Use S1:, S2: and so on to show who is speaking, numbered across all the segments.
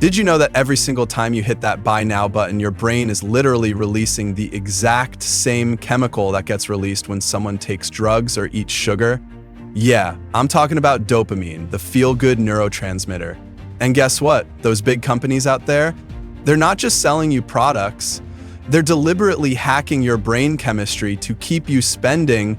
S1: Did you know that every single time you hit that buy now button, your brain is literally releasing the exact same chemical that gets released when someone takes drugs or eats sugar? Yeah, I'm talking about dopamine, the feel-good neurotransmitter. And guess what? Those big companies out there, they're not just selling you products, they're deliberately hacking your brain chemistry to keep you spending.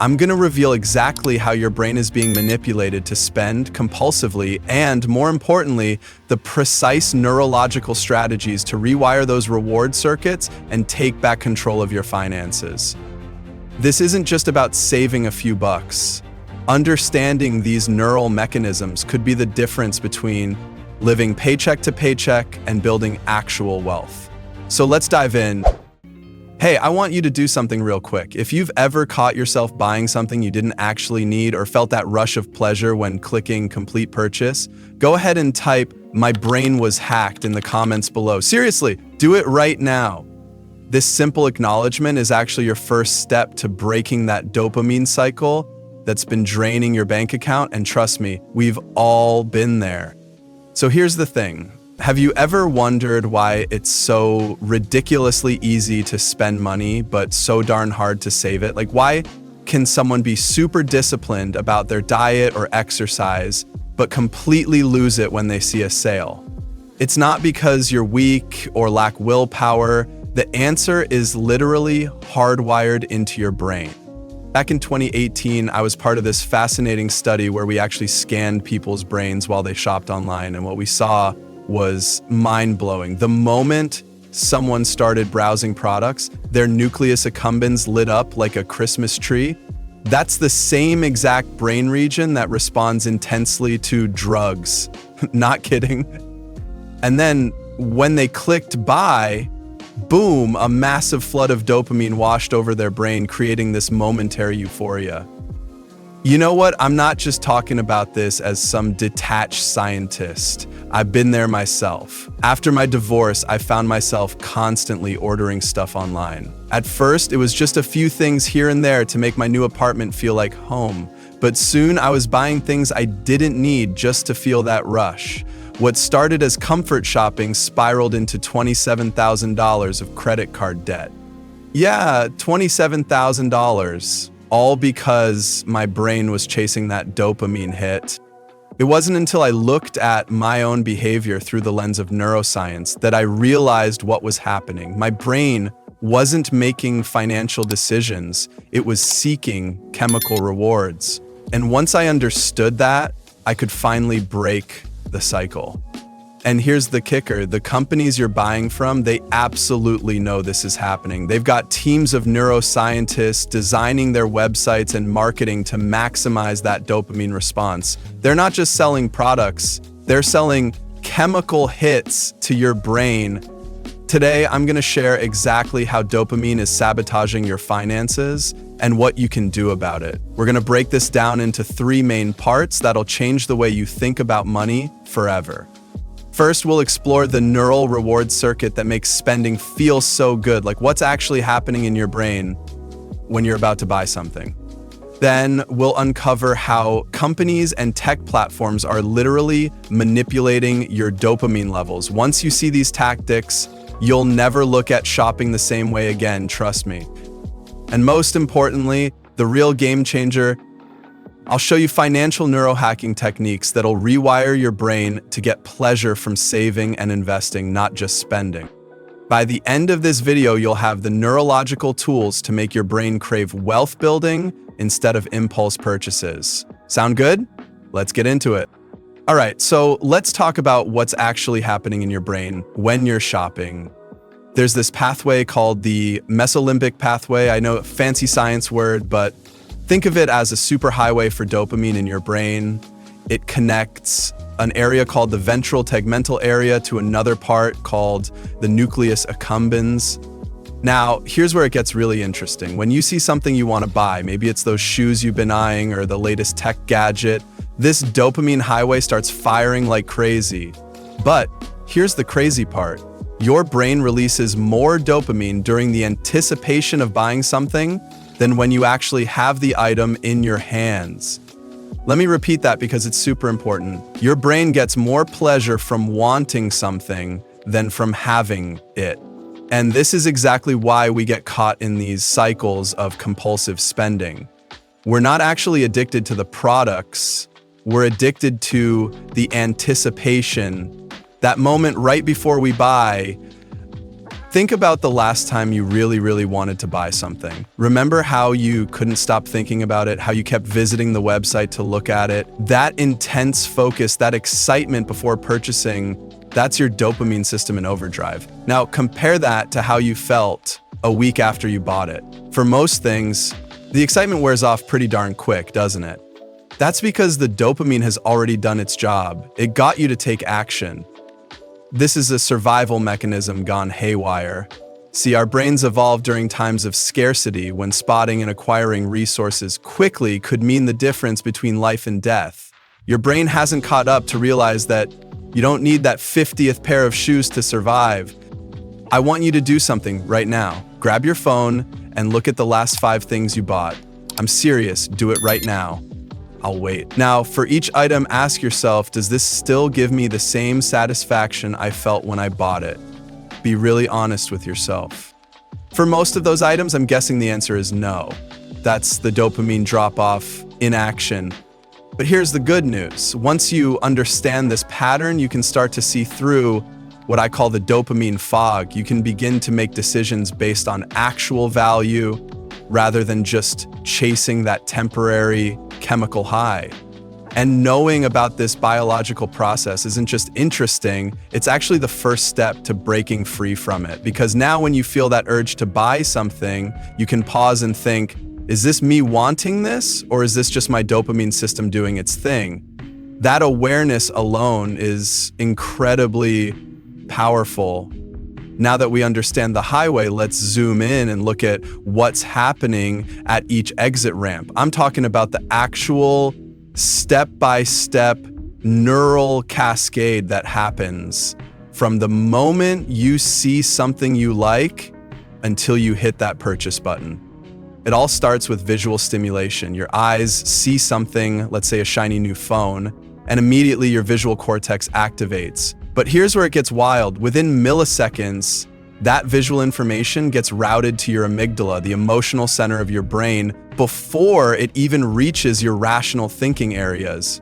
S1: I'm gonna reveal exactly how your brain is being manipulated to spend compulsively and, more importantly, the precise neurological strategies to rewire those reward circuits and take back control of your finances. This isn't just about saving a few bucks. Understanding these neural mechanisms could be the difference between living paycheck to paycheck and building actual wealth. So let's dive in. Hey, I want you to do something real quick. If you've ever caught yourself buying something you didn't actually need or felt that rush of pleasure when clicking complete purchase, go ahead and type "my brain was hacked" in the comments below. Seriously, do it right now. This simple acknowledgement is actually your first step to breaking that dopamine cycle that's been draining your bank account, and trust me, we've all been there. So here's the thing. Have you ever wondered why it's so ridiculously easy to spend money, but so darn hard to save it? Like, why can someone be super disciplined about their diet or exercise, but completely lose it when they see a sale? It's not because you're weak or lack willpower. The answer is literally hardwired into your brain. Back in 2018, I was part of this fascinating study where we actually scanned people's brains while they shopped online, and what we saw was mind-blowing. The moment someone started browsing products, their nucleus accumbens lit up like a Christmas tree. That's the same exact brain region that responds intensely to drugs. Not kidding. And then when they clicked buy, boom, a massive flood of dopamine washed over their brain, creating this momentary euphoria. You know what? I'm not just talking about this as some detached scientist. I've been there myself. After my divorce, I found myself constantly ordering stuff online. At first, it was just a few things here and there to make my new apartment feel like home. But soon I was buying things I didn't need just to feel that rush. What started as comfort shopping spiraled into $27,000 of credit card debt. Yeah, $27,000. All because my brain was chasing that dopamine hit. It wasn't until I looked at my own behavior through the lens of neuroscience that I realized what was happening. My brain wasn't making financial decisions, it was seeking chemical rewards. And once I understood that, I could finally break the cycle. And here's the kicker, the companies you're buying from, they absolutely know this is happening. They've got teams of neuroscientists designing their websites and marketing to maximize that dopamine response. They're not just selling products, they're selling chemical hits to your brain. Today, I'm gonna share exactly how dopamine is sabotaging your finances and what you can do about it. We're gonna break this down into 3 main parts that'll change the way you think about money forever. First, we'll explore the neural reward circuit that makes spending feel so good, like what's actually happening in your brain when you're about to buy something. Then we'll uncover how companies and tech platforms are literally manipulating your dopamine levels. Once you see these tactics, you'll never look at shopping the same way again, trust me. And most importantly, the real game changer, I'll show you financial neurohacking techniques that'll rewire your brain to get pleasure from saving and investing, not just spending. By the end of this video, you'll have the neurological tools to make your brain crave wealth building instead of impulse purchases. Sound good? Let's get into it. All right, so let's talk about what's actually happening in your brain when you're shopping. There's this pathway called the mesolimbic pathway. I know a fancy science word, but think of it as a superhighway for dopamine in your brain. It connects an area called the ventral tegmental area to another part called the nucleus accumbens. Now, here's where it gets really interesting. When you see something you want to buy, maybe it's those shoes you've been eyeing or the latest tech gadget, this dopamine highway starts firing like crazy. But here's the crazy part. Your brain releases more dopamine during the anticipation of buying something than when you actually have the item in your hands. Let me repeat that because it's super important. Your brain gets more pleasure from wanting something than from having it. And this is exactly why we get caught in these cycles of compulsive spending. We're not actually addicted to the products. We're addicted to the anticipation, that moment right before we buy. Think about the last time you really wanted to buy something. Remember how you couldn't stop thinking about it, how you kept visiting the website to look at it? That intense focus, that excitement before purchasing, that's your dopamine system in overdrive. Now, compare that to how you felt a week after you bought it. For most things, the excitement wears off pretty darn quick, doesn't it? That's because the dopamine has already done its job. It got you to take action. This is a survival mechanism gone haywire. See, our brains evolved during times of scarcity when spotting and acquiring resources quickly could mean the difference between life and death. Your brain hasn't caught up to realize that you don't need that 50th pair of shoes to survive. I want you to do something right now. Grab your phone and look at the last 5 things you bought. I'm serious, do it right now. I'll wait. Now, for each item, ask yourself, does this still give me the same satisfaction I felt when I bought it? Be really honest with yourself. For most of those items, I'm guessing the answer is no. That's the dopamine drop-off, inaction. But here's the good news. Once you understand this pattern, you can start to see through what I call the dopamine fog. You can begin to make decisions based on actual value rather than just chasing that temporary chemical high. And knowing about this biological process isn't just interesting, it's actually the first step to breaking free from it. Because now when you feel that urge to buy something, you can pause and think, is this me wanting this, or is this just my dopamine system doing its thing? That awareness alone is incredibly powerful. Now that we understand the highway, let's zoom in and look at what's happening at each exit ramp. I'm talking about the actual step-by-step neural cascade that happens from the moment you see something you like until you hit that purchase button. It all starts with visual stimulation. Your eyes see something, let's say a shiny new phone, and immediately your visual cortex activates. But here's where it gets wild. Within milliseconds, that visual information gets routed to your amygdala, the emotional center of your brain, before it even reaches your rational thinking areas.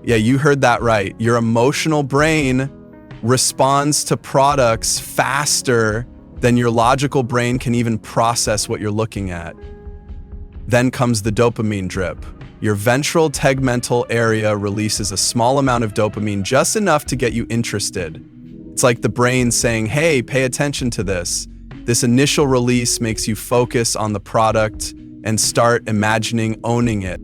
S1: Yeah, you heard that right. Your emotional brain responds to products faster than your logical brain can even process what you're looking at. Then comes the dopamine drip. Your ventral tegmental area releases a small amount of dopamine, just enough to get you interested. It's like the brain saying, hey, pay attention to this. This initial release makes you focus on the product and start imagining owning it.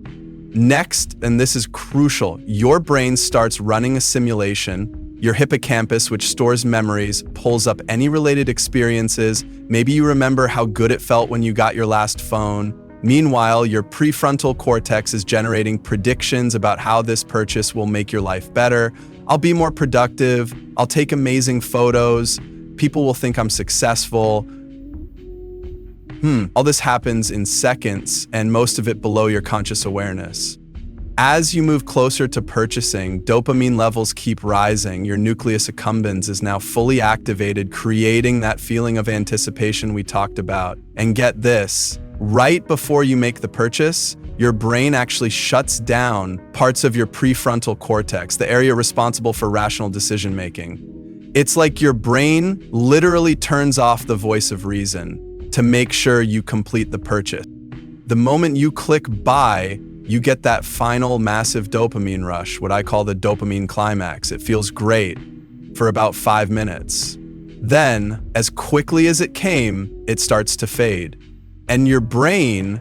S1: Next, and this is crucial, your brain starts running a simulation. Your hippocampus, which stores memories, pulls up any related experiences. Maybe you remember how good it felt when you got your last phone. Meanwhile, your prefrontal cortex is generating predictions about how this purchase will make your life better. I'll be more productive. I'll take amazing photos. People will think I'm successful. All this happens in seconds, and most of it below your conscious awareness. As you move closer to purchasing, dopamine levels keep rising. Your nucleus accumbens is now fully activated, creating that feeling of anticipation we talked about. And get this, right before you make the purchase, your brain actually shuts down parts of your prefrontal cortex, the area responsible for rational decision-making. It's like your brain literally turns off the voice of reason to make sure you complete the purchase. The moment you click buy, you get that final massive dopamine rush, what I call the dopamine climax. It feels great for about 5 minutes. Then, as quickly as it came, it starts to fade. And your brain,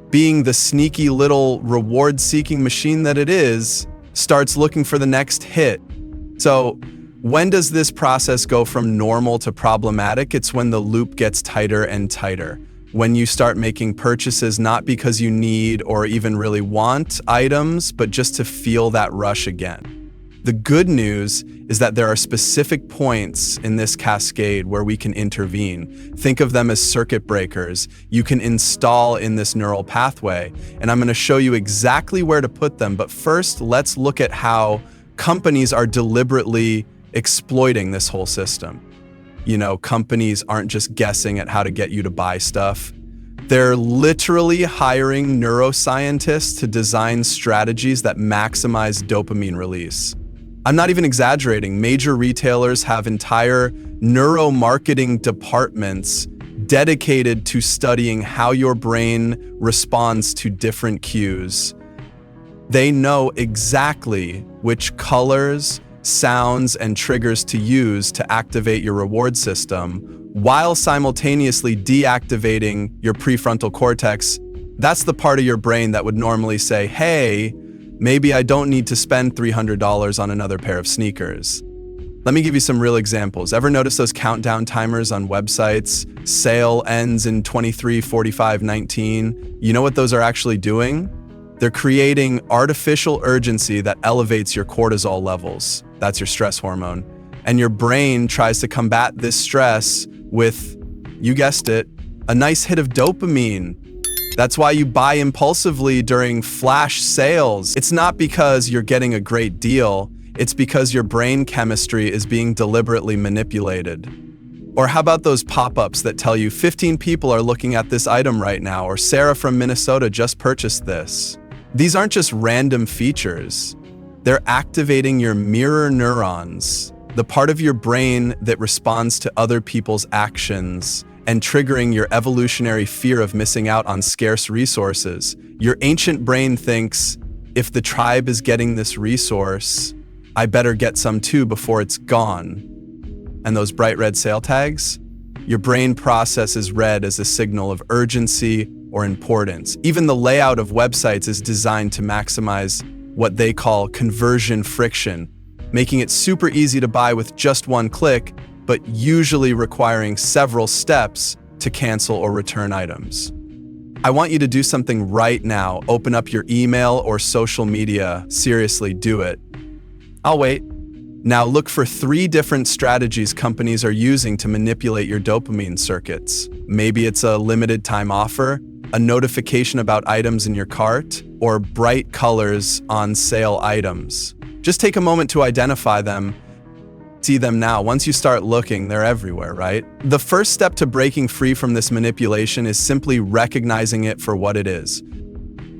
S1: being the sneaky little reward-seeking machine that it is, starts looking for the next hit. So, when does this process go from normal to problematic? It's when the loop gets tighter and tighter. When you start making purchases not because you need or even really want items, but just to feel that rush again. The good news is that there are specific points in this cascade where we can intervene. Think of them as circuit breakers you can install in this neural pathway, and I'm going to show you exactly where to put them. But first, let's look at how companies are deliberately exploiting this whole system. You know, companies aren't just guessing at how to get you to buy stuff. They're literally hiring neuroscientists to design strategies that maximize dopamine release. I'm not even exaggerating. Major retailers have entire neuromarketing departments dedicated to studying how your brain responds to different cues. They know exactly which colors, sounds, and triggers to use to activate your reward system, while simultaneously deactivating your prefrontal cortex. That's the part of your brain that would normally say, hey, maybe I don't need to spend $300 on another pair of sneakers. Let me give you some real examples. Ever notice those countdown timers on websites? Sale ends in 23, 45, 19. You know what those are actually doing? They're creating artificial urgency that elevates your cortisol levels. That's your stress hormone. And your brain tries to combat this stress with, you guessed it, a nice hit of dopamine. That's why you buy impulsively during flash sales. It's not because you're getting a great deal, it's because your brain chemistry is being deliberately manipulated. Or how about those pop-ups that tell you 15 people are looking at this item right now, or Sarah from Minnesota just purchased this. These aren't just random features. They're activating your mirror neurons, the part of your brain that responds to other people's actions, and triggering your evolutionary fear of missing out on scarce resources. Your ancient brain thinks, if the tribe is getting this resource, I better get some too before it's gone. And those bright red sale tags? Your brain processes red as a signal of urgency or importance. Even the layout of websites is designed to maximize what they call conversion friction, making it super easy to buy with just one click, but usually requiring several steps to cancel or return items. I want you to do something right now. Open up your email or social media. Seriously, do it. I'll wait. Now look for 3 different strategies companies are using to manipulate your dopamine circuits. Maybe it's a limited time offer, a notification about items in your cart, or bright colors on sale items. Just take a moment to identify them. See them now. Once you start looking, they're everywhere, right? The first step to breaking free from this manipulation is simply recognizing it for what it is.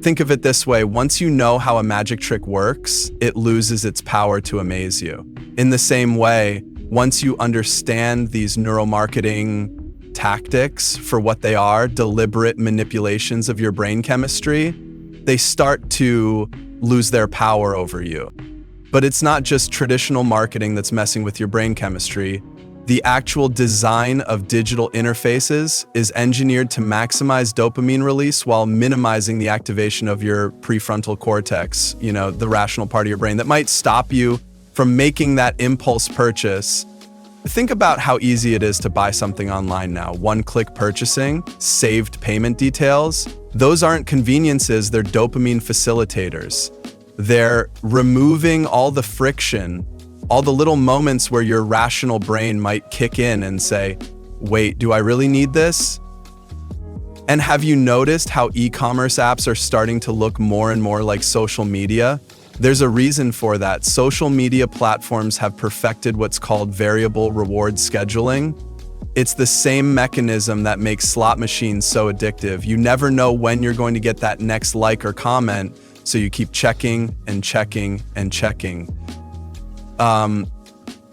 S1: Think of it this way: once you know how a magic trick works, it loses its power to amaze you. In the same way, once you understand these neuromarketing tactics for what they are, deliberate manipulations of your brain chemistry, they start to lose their power over you. But it's not just traditional marketing that's messing with your brain chemistry. The actual design of digital interfaces is engineered to maximize dopamine release while minimizing the activation of your prefrontal cortex, you know, the rational part of your brain that might stop you from making that impulse purchase. Think about how easy it is to buy something online now. One-click purchasing, saved payment details. Those aren't conveniences, they're dopamine facilitators. They're removing all the friction, all the little moments where your rational brain might kick in and say, wait, do I really need this? And have you noticed how e-commerce apps are starting to look more and more like social media? There's a reason for that. Social media platforms have perfected what's called variable reward scheduling. It's the same mechanism that makes slot machines so addictive. You never know when you're going to get that next like or comment, so you keep checking and checking and checking.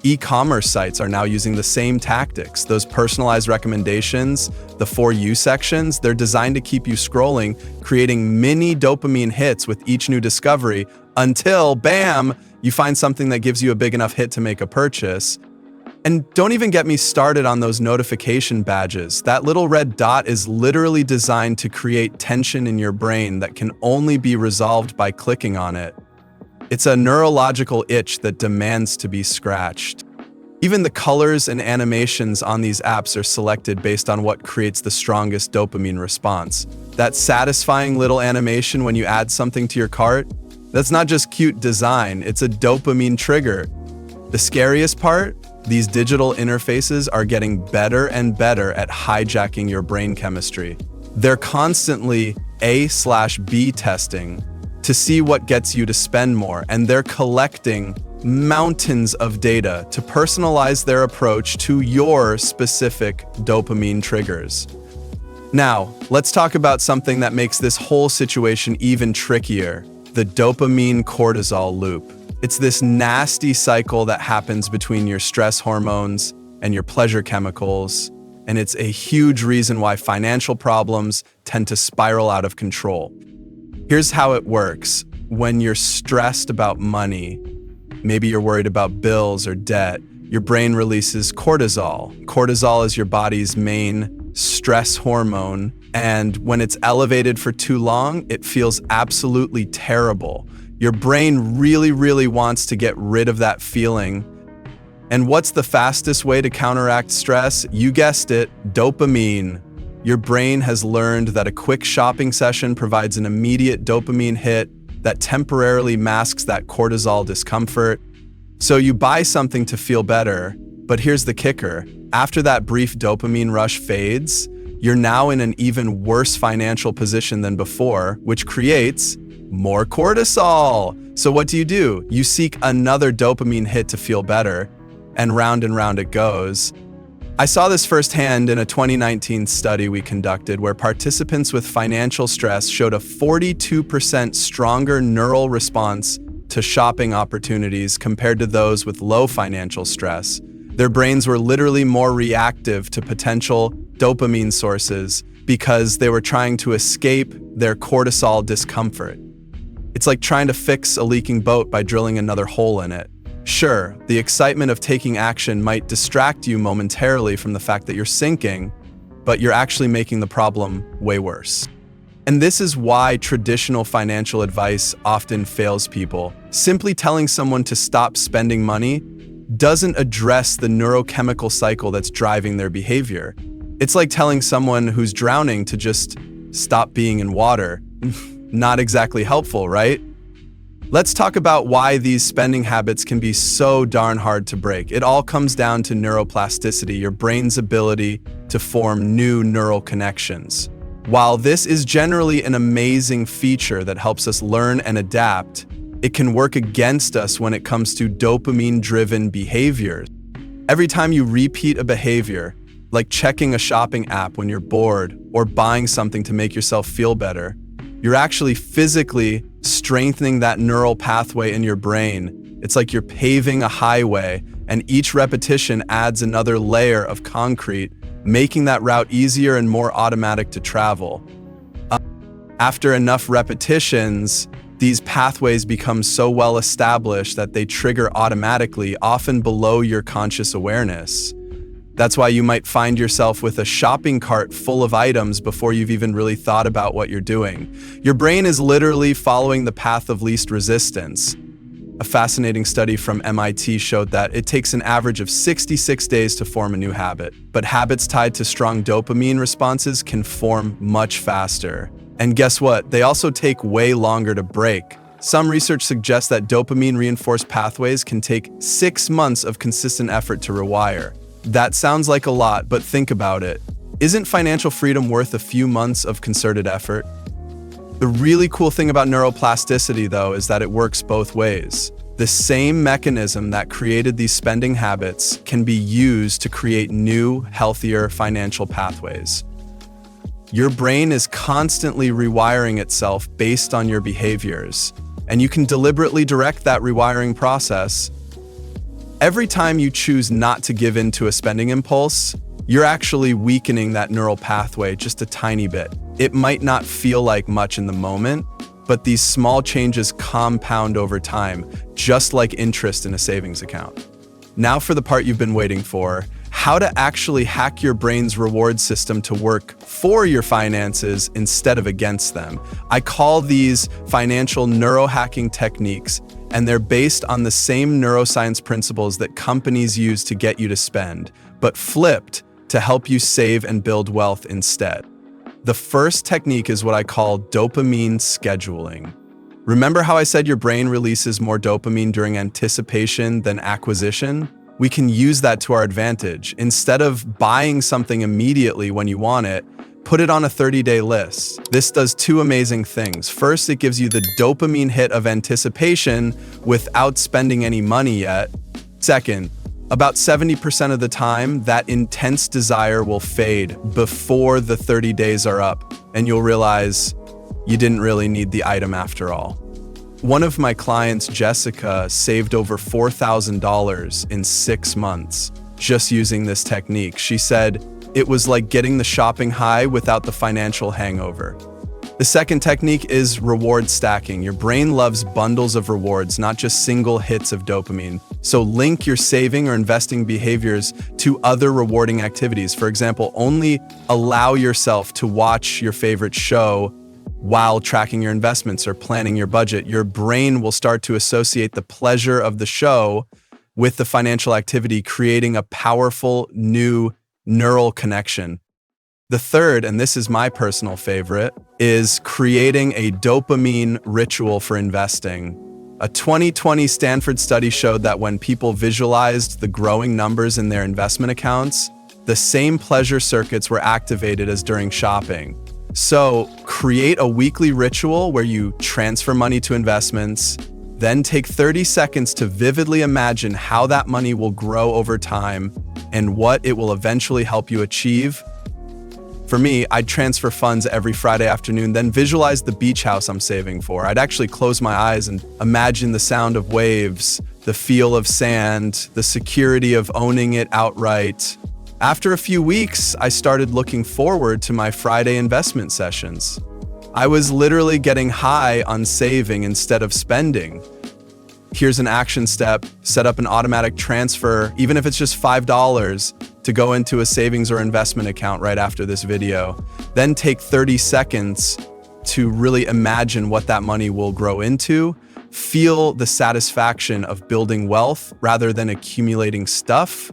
S1: E-commerce sites are now using the same tactics. Those personalized recommendations, the For You sections, they're designed to keep you scrolling, creating mini dopamine hits with each new discovery until, bam, you find something that gives you a big enough hit to make a purchase. And don't even get me started on those notification badges. That little red dot is literally designed to create tension in your brain that can only be resolved by clicking on it. It's a neurological itch that demands to be scratched. Even the colors and animations on these apps are selected based on what creates the strongest dopamine response. That satisfying little animation when you add something to your cart, That's not just cute design, it's a dopamine trigger. The scariest part? These digital interfaces are getting better and better at hijacking your brain chemistry. They're constantly A/B testing to see what gets you to spend more, and they're collecting mountains of data to personalize their approach to your specific dopamine triggers. Now, let's talk about something that makes this whole situation even trickier: the dopamine cortisol loop. It's this nasty cycle that happens between your stress hormones and your pleasure chemicals, and it's a huge reason why financial problems tend to spiral out of control. Here's how it works. When you're stressed about money, maybe you're worried about bills or debt, your brain releases cortisol. Cortisol is your body's main stress hormone, and when it's elevated for too long, it feels absolutely terrible. Your brain really wants to get rid of that feeling. And what's the fastest way to counteract stress? You guessed it, dopamine. Your brain has learned that a quick shopping session provides an immediate dopamine hit that temporarily masks that cortisol discomfort. So you buy something to feel better, but here's the kicker. After that brief dopamine rush fades, you're now in an even worse financial position than before, which creates more cortisol. So what do? You seek another dopamine hit to feel better, and round it goes. I saw this firsthand in a 2019 study we conducted where participants with financial stress showed a 42% stronger neural response to shopping opportunities compared to those with low financial stress. Their brains were literally more reactive to potential dopamine sources because they were trying to escape their cortisol discomfort. It's like trying to fix a leaking boat by drilling another hole in it. Sure, the excitement of taking action might distract you momentarily from the fact that you're sinking, but you're actually making the problem way worse. And this is why traditional financial advice often fails people. Simply telling someone to stop spending money doesn't address the neurochemical cycle that's driving their behavior. It's like telling someone who's drowning to just stop being in water. Not exactly helpful, right? Let's talk about why these spending habits can be so darn hard to break. It all comes down to neuroplasticity, your brain's ability to form new neural connections. While this is generally an amazing feature that helps us learn and adapt, it can work against us when it comes to dopamine-driven behaviors. Every time you repeat a behavior, like checking a shopping app when you're bored or buying something to make yourself feel better, you're actually physically strengthening that neural pathway in your brain. It's like you're paving a highway, and each repetition adds another layer of concrete, making that route easier and more automatic to travel. After enough repetitions, these pathways become so well established that they trigger automatically, often below your conscious awareness. That's why you might find yourself with a shopping cart full of items before you've even really thought about what you're doing. Your brain is literally following the path of least resistance. A fascinating study from MIT showed that it takes an average of 66 days to form a new habit, but habits tied to strong dopamine responses can form much faster. And guess what? They also take way longer to break. Some research suggests that dopamine-reinforced pathways can take 6 months of consistent effort to rewire. That sounds like a lot, but think about it. Isn't financial freedom worth a few months of concerted effort? The really cool thing about neuroplasticity, though, is that it works both ways. The same mechanism that created these spending habits can be used to create new, healthier financial pathways. Your brain is constantly rewiring itself based on your behaviors, and you can deliberately direct that rewiring process. Every time you choose not to give in to a spending impulse, you're actually weakening that neural pathway just a tiny bit. It might not feel like much in the moment, but these small changes compound over time, just like interest in a savings account. Now for the part you've been waiting for: how to actually hack your brain's reward system to work for your finances instead of against them. I call these financial neurohacking techniques, and they're based on the same neuroscience principles that companies use to get you to spend, but flipped to help you save and build wealth instead. The first technique is what I call dopamine scheduling. Remember how I said your brain releases more dopamine during anticipation than acquisition? We can use that to our advantage. Instead of buying something immediately when you want it, put it on a 30-day list. This does two amazing things. First, it gives you the dopamine hit of anticipation without spending any money yet. Second, about 70% of the time, that intense desire will fade before the 30 days are up, and you'll realize you didn't really need the item after all. One of my clients, Jessica, saved over $4,000 in 6 months just using this technique. She said it was like getting the shopping high without the financial hangover. The second technique is reward stacking. Your brain loves bundles of rewards, not just single hits of dopamine. So link your saving or investing behaviors to other rewarding activities. For example, only allow yourself to watch your favorite show while tracking your investments or planning your budget. Your brain will start to associate the pleasure of the show with the financial activity, creating a powerful new neural connection. The third, and this is my personal favorite, is creating a dopamine ritual for investing. A 2020 Stanford study showed that when people visualized the growing numbers in their investment accounts, the same pleasure circuits were activated as during shopping. So, create a weekly ritual where you transfer money to investments, then take 30 seconds to vividly imagine how that money will grow over time and what it will eventually help you achieve. For me, I'd transfer funds every Friday afternoon, then visualize the beach house I'm saving for. I'd actually close my eyes and imagine the sound of waves, the feel of sand, the security of owning it outright. After a few weeks, I started looking forward to my Friday investment sessions. I was literally getting high on saving instead of spending. Here's an action step: set up an automatic transfer, even if it's just $5, to go into a savings or investment account right after this video. Then take 30 seconds to really imagine what that money will grow into. Feel the satisfaction of building wealth rather than accumulating stuff.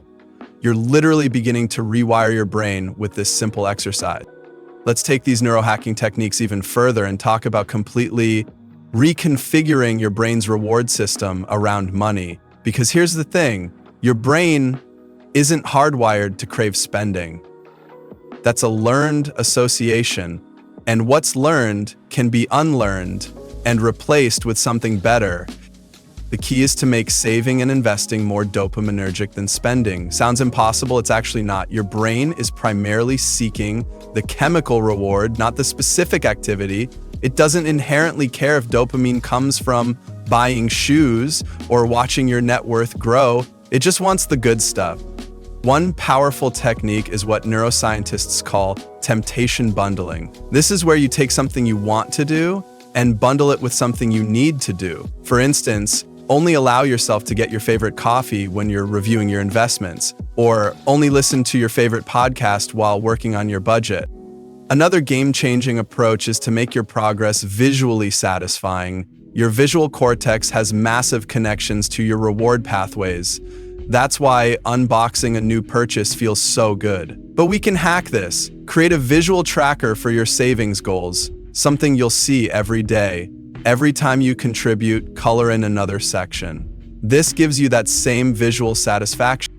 S1: You're literally beginning to rewire your brain with this simple exercise. Let's take these neurohacking techniques even further and talk about completely reconfiguring your brain's reward system around money. Because here's the thing, your brain isn't hardwired to crave spending. That's a learned association, and what's learned can be unlearned and replaced with something better. The key is to make saving and investing more dopaminergic than spending. Sounds impossible, it's actually not. Your brain is primarily seeking the chemical reward, not the specific activity. It doesn't inherently care if dopamine comes from buying shoes or watching your net worth grow. It just wants the good stuff. One powerful technique is what neuroscientists call temptation bundling. This is where you take something you want to do and bundle it with something you need to do. For instance, only allow yourself to get your favorite coffee when you're reviewing your investments, or only listen to your favorite podcast while working on your budget. Another game-changing approach is to make your progress visually satisfying. Your visual cortex has massive connections to your reward pathways. That's why unboxing a new purchase feels so good. But we can hack this. Create a visual tracker for your savings goals, something you'll see every day. Every time you contribute, color in another section. This gives you that same visual satisfaction.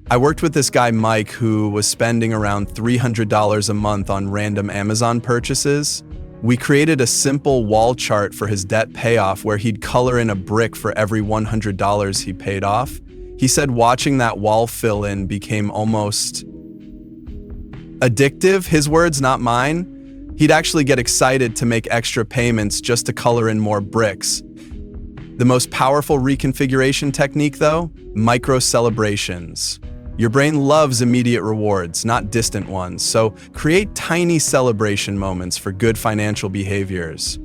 S1: I worked with this guy, Mike, who was spending around $300 a month on random Amazon purchases. We created a simple wall chart for his debt payoff where he'd color in a brick for every $100 he paid off. He said watching that wall fill in became almost addictive. His words, not mine. He'd actually get excited to make extra payments just to color in more bricks. The most powerful reconfiguration technique, though? Micro celebrations. Your brain loves immediate rewards, not distant ones, so create tiny celebration moments for good financial behaviors.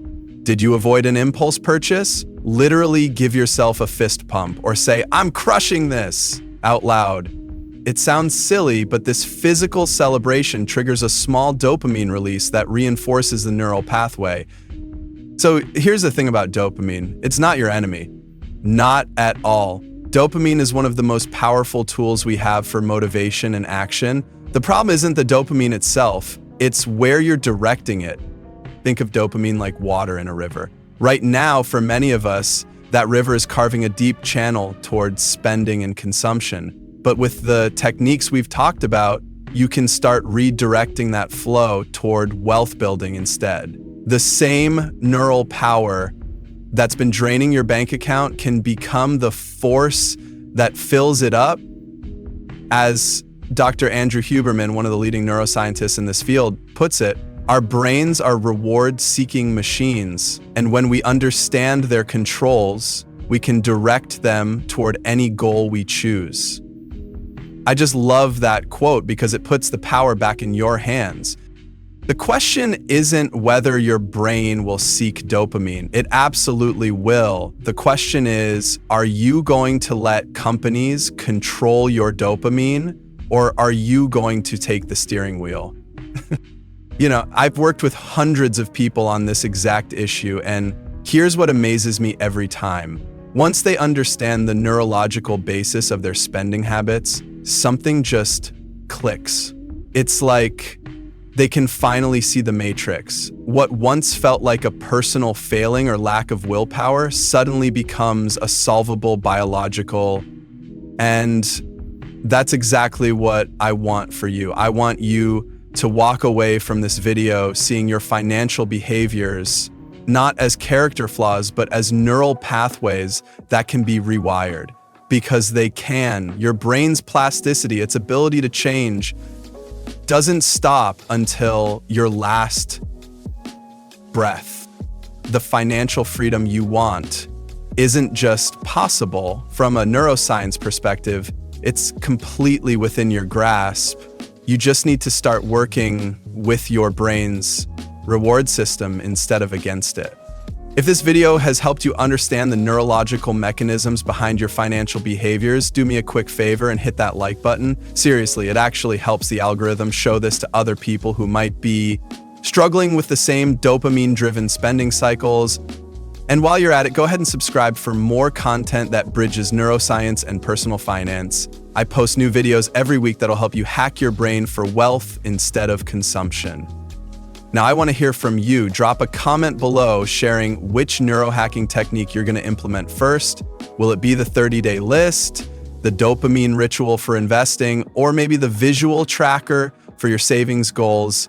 S1: Did you avoid an impulse purchase? Literally give yourself a fist pump or say, "I'm crushing this," out loud. It sounds silly, but this physical celebration triggers a small dopamine release that reinforces the neural pathway. So here's the thing about dopamine. It's not your enemy. Not at all. Dopamine is one of the most powerful tools we have for motivation and action. The problem isn't the dopamine itself, it's where you're directing it. Think of dopamine like water in a river. Right now, for many of us, that river is carving a deep channel towards spending and consumption. But with the techniques we've talked about, you can start redirecting that flow toward wealth building instead. The same neural power that's been draining your bank account can become the force that fills it up. As Dr. Andrew Huberman, one of the leading neuroscientists in this field, puts it, our brains are reward-seeking machines, and when we understand their controls, we can direct them toward any goal we choose. I just love that quote because it puts the power back in your hands. The question isn't whether your brain will seek dopamine. It absolutely will. The question is, are you going to let companies control your dopamine, or are you going to take the steering wheel? I've worked with hundreds of people on this exact issue, and here's what amazes me every time. Once they understand the neurological basis of their spending habits, something just clicks. It's like they can finally see the matrix. What once felt like a personal failing or lack of willpower suddenly becomes a solvable biological, and that's exactly what I want for you. I want you to walk away from this video seeing your financial behaviors not as character flaws, but as neural pathways that can be rewired. Because they can. Your brain's plasticity, its ability to change, doesn't stop until your last breath. The financial freedom you want isn't just possible from a neuroscience perspective, it's completely within your grasp. You just need to start working with your brain's reward system instead of against it. If this video has helped you understand the neurological mechanisms behind your financial behaviors, do me a quick favor and hit that like button. Seriously, it actually helps the algorithm show this to other people who might be struggling with the same dopamine-driven spending cycles. And while you're at it, go ahead and subscribe for more content that bridges neuroscience and personal finance. I post new videos every week that'll help you hack your brain for wealth instead of consumption. Now, I want to hear from you. Drop a comment below sharing which neurohacking technique you're going to implement first. Will it be the 30-day list, the dopamine ritual for investing, or maybe the visual tracker for your savings goals?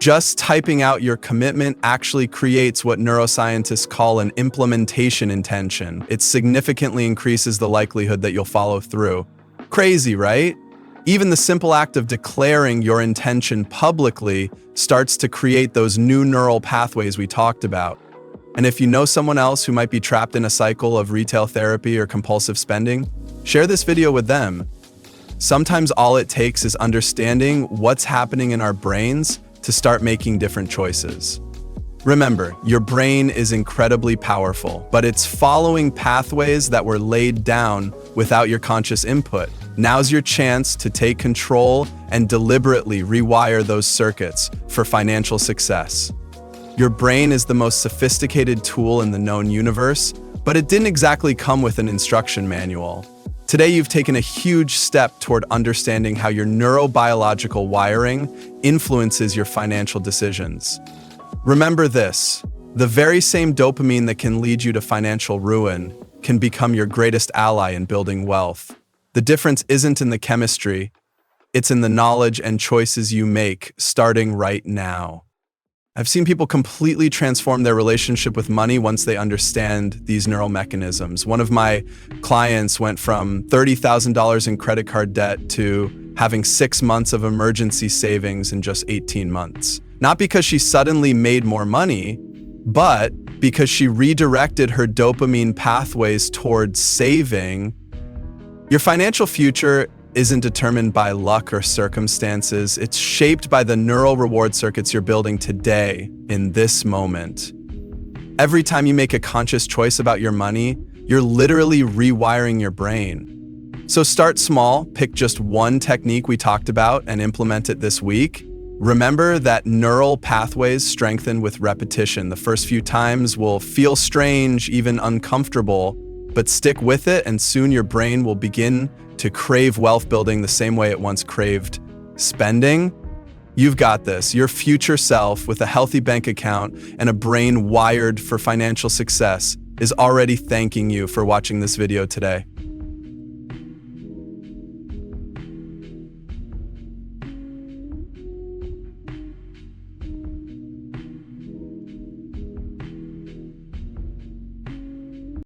S1: Just typing out your commitment actually creates what neuroscientists call an implementation intention. It significantly increases the likelihood that you'll follow through. Crazy, right? Even the simple act of declaring your intention publicly starts to create those new neural pathways we talked about. And if you know someone else who might be trapped in a cycle of retail therapy or compulsive spending, share this video with them. Sometimes all it takes is understanding what's happening in our brains to start making different choices. Remember, your brain is incredibly powerful, but it's following pathways that were laid down without your conscious input. Now's your chance to take control and deliberately rewire those circuits for financial success. Your brain is the most sophisticated tool in the known universe, but it didn't exactly come with an instruction manual. Today, you've taken a huge step toward understanding how your neurobiological wiring influences your financial decisions. Remember this, the very same dopamine that can lead you to financial ruin can become your greatest ally in building wealth. The difference isn't in the chemistry, it's in the knowledge and choices you make starting right now. I've seen people completely transform their relationship with money once they understand these neural mechanisms. One of my clients went from $30,000 in credit card debt to having 6 months of emergency savings in just 18 months. Not because she suddenly made more money, but because she redirected her dopamine pathways towards saving. Your financial future isn't determined by luck or circumstances. It's shaped by the neural reward circuits you're building today, in this moment. Every time you make a conscious choice about your money, you're literally rewiring your brain. So start small, pick just one technique we talked about and implement it this week. Remember that neural pathways strengthen with repetition. The first few times will feel strange, even uncomfortable, but stick with it and soon your brain will begin to crave wealth building the same way it once craved spending. You've got this. Your future self with a healthy bank account and a brain wired for financial success is already thanking you for watching this video today.